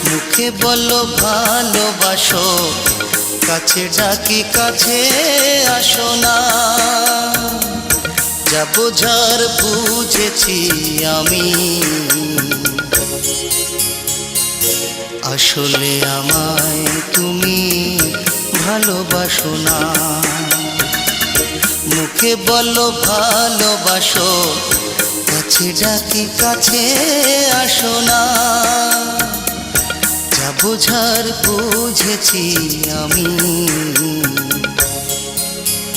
মুখে বলো ভালোবাসো, কাছে ডাকি কাছে আসো না। যা বোঝার বুঝেছি আমি, আসলে আমায় তুমি ভালোবাসো না। মুখে বলো ভালোবাসো, কাছে ডাকি কাছে আসো না। যা বোঝার বুঝেছি আমি,